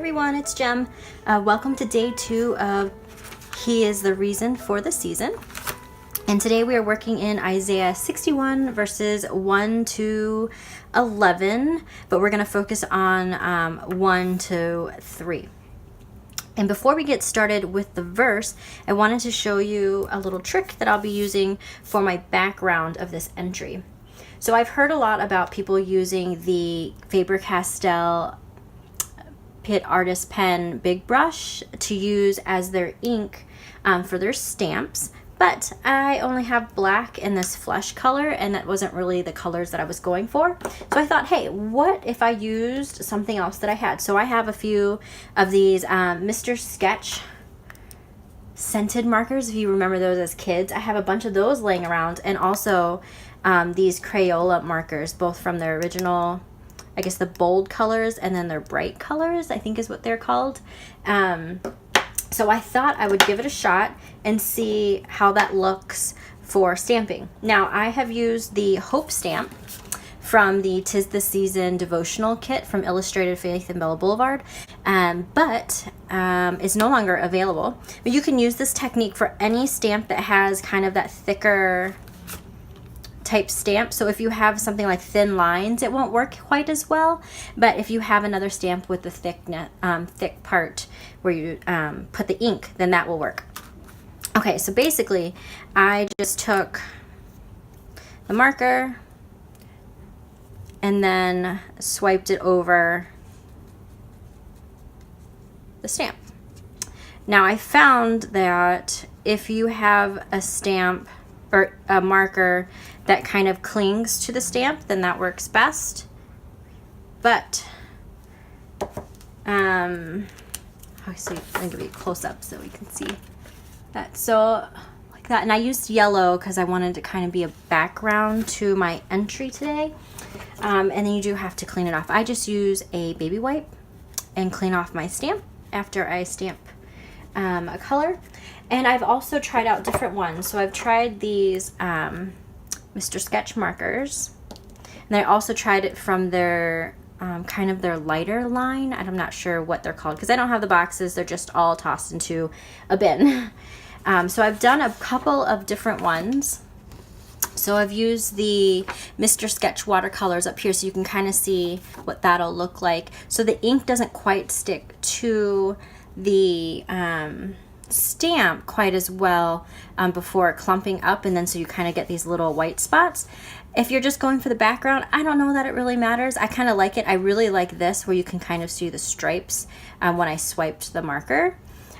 everyone, it's Jem. Welcome to day 2 of He is the Reason for the Season. And today we are working in Isaiah 61 verses 1 to 11, but we're going to focus on 1 to 3. And before we get started with the verse, I wanted to show you a little trick that I'll be using for my background of this entry. So I've heard a lot about people using the Faber-Castell Pitt Artist Pen Big Brush to use as their ink for their stamps, but I only have black in this flesh color, and that wasn't really the colors that I was going for. So I thought, hey, what if I used something else that I had? So I have a few of these Mr. Sketch scented markers, if you remember those as kids. I have a bunch of those laying around, and also these Crayola markers, both from their original, I guess, the bold colors, and then their bright colors, I think is what they're called. So I thought I would give it a shot and see how that looks for stamping. Now, I have used the Hope stamp from the 'Tis the Season devotional kit from Illustrated Faith and Bella Boulevard, but it's no longer available. But you can use this technique for any stamp that has kind of that thicker type stamp. So if you have something like thin lines, it won't work quite as well. But if you have another stamp with the thick part where you put the ink, then that will work. Okay, so basically, I just took the marker and then swiped it over the stamp. Now I found that if you have a stamp or a marker that kind of clings to the stamp, then that works best. But obviously I'm going to be close up so we can see that. So like that, and I used yellow because I wanted to kind of be a background to my entry today. And then you do have to clean it off. I just use a baby wipe and clean off my stamp after I stamp a color. And I've also tried out different ones. So I've tried these Mr. Sketch markers, and I also tried it from their kind of their lighter line. I'm not sure what they're called because I don't have the boxes. They're just all tossed into a bin. So I've done a couple of different ones. So I've used the Mr. Sketch watercolors up here so you can kind of see what that'll look like. So the ink doesn't quite stick to the stamp quite as well before clumping up, and then so you kind of get these little white spots. If you're just going for the background, I don't know that it really matters. I kind of like it. I really like this where you can kind of see the stripes when I swiped the marker.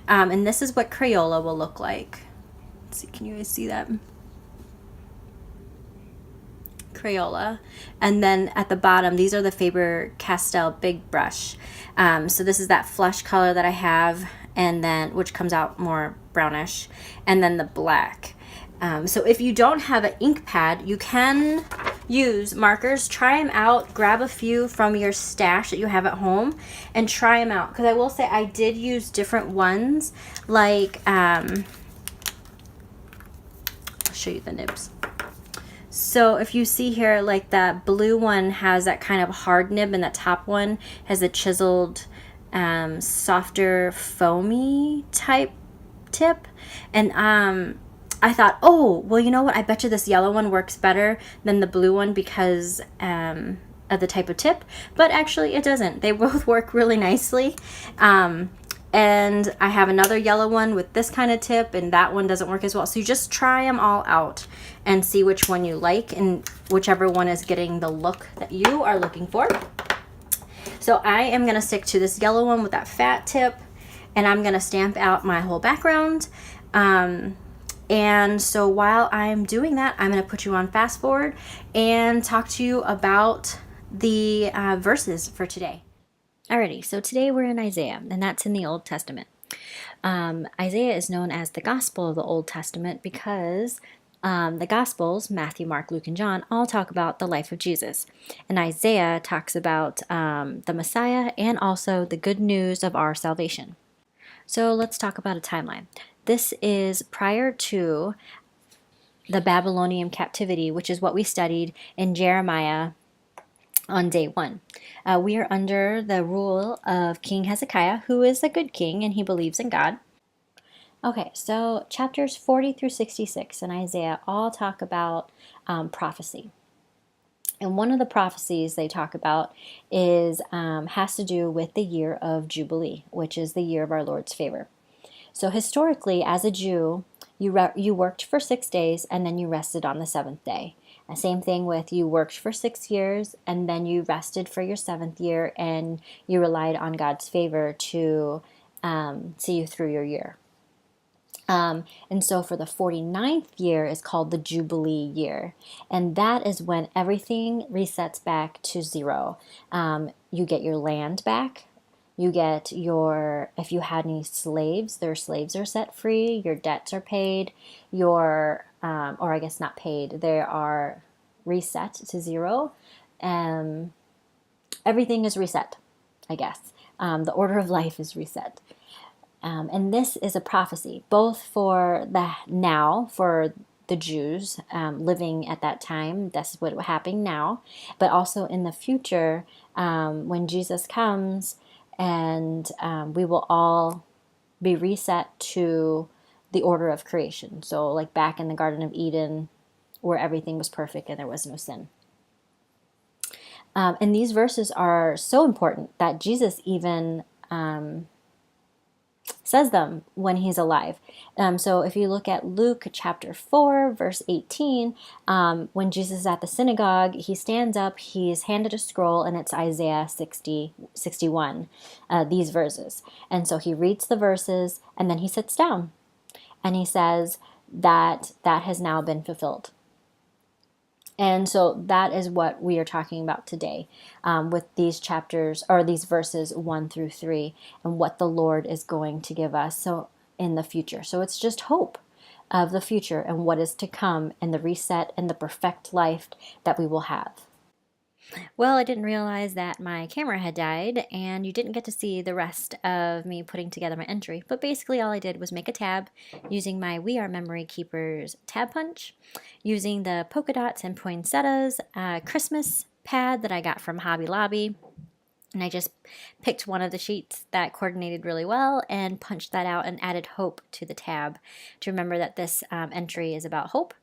And this is what Crayola will look like. Let's see, can you guys see that? Crayola. And then at the bottom, these are the Faber-Castell Big Brush. So this is that flesh color that I have, and then which comes out more brownish, and then the black. So if you don't have an ink pad, you can use markers. Try them out. Grab a few from your stash that you have at home and try them out. Because I will say I did use different ones. Like, I'll show you the nibs. So if you see here, like that blue one has that kind of hard nib, and that top one has a chiseled, softer, foamy type tip. And I thought, oh, well, you know what? I bet you this yellow one works better than the blue one because of the type of tip. But actually, it doesn't. They both work really nicely. And I have another yellow one with this kind of tip, and that one doesn't work as well. So you just try them all out and see which one you like, and whichever one is getting the look that you are looking for. So I am going to stick to this yellow one with that fat tip, and I'm going to stamp out my whole background. And so while I'm doing that, I'm going to put you on fast forward and talk to you about the verses for today. Alrighty, so today we're in Isaiah, and that's in the Old Testament. Isaiah is known as the Gospel of the Old Testament because the Gospels, Matthew, Mark, Luke, and John, all talk about the life of Jesus. And Isaiah talks about the Messiah and also the good news of our salvation. So let's talk about a timeline. This is prior to the Babylonian captivity, which is what we studied in Jeremiah on day one. We are under the rule of King Hezekiah, who is a good king and he believes in God. Okay, so chapters 40 through 66 in Isaiah all talk about prophecy. And one of the prophecies they talk about is has to do with the year of Jubilee, which is the year of our Lord's favor. So historically, as a Jew, you worked for 6 days and then you rested on the seventh day. And same thing with you worked for 6 years and then you rested for your seventh year and you relied on God's favor to see you through your year. And so for the 49th year is called the Jubilee year. And that is when everything resets back to zero. You get your land back. You get if you had any slaves, their slaves are set free. Your debts are paid. Or I guess not paid. They are reset to zero. Everything is reset, I guess. The order of life is reset. And this is a prophecy, both for for the Jews living at that time. That's what happening now, but also in the future when Jesus comes, and we will all be reset to the order of creation. So, like back in the Garden of Eden, where everything was perfect and there was no sin. And these verses are so important that Jesus even says them when he's alive. So if you look at Luke chapter 4, verse 18, when Jesus is at the synagogue, he stands up, he's handed a scroll, and it's Isaiah 61, these verses. And so he reads the verses, and then he sits down, and he says that has now been fulfilled. And so that is what we are talking about today with these chapters, or these verses 1 through 3, and what the Lord is going to give us so in the future. So it's just hope of the future and what is to come, and the reset and the perfect life that we will have. Well, I didn't realize that my camera had died, and you didn't get to see the rest of me putting together my entry. But basically all I did was make a tab using my We Are Memory Keepers tab punch, using the polka dots and poinsettias Christmas pad that I got from Hobby Lobby. And I just picked one of the sheets that coordinated really well and punched that out and added hope to the tab to remember that this entry is about hope.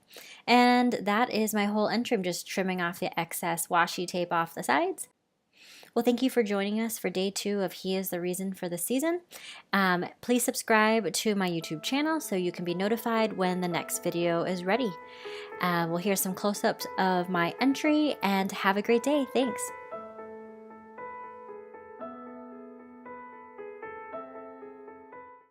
And that is my whole entry. I'm just trimming off the excess washi tape off the sides. Well, thank you for joining us for day 2 of He is the Reason for the Season. Please subscribe to my YouTube channel so you can be notified when the next video is ready. We'll hear some close-ups of my entry, and have a great day. Thanks.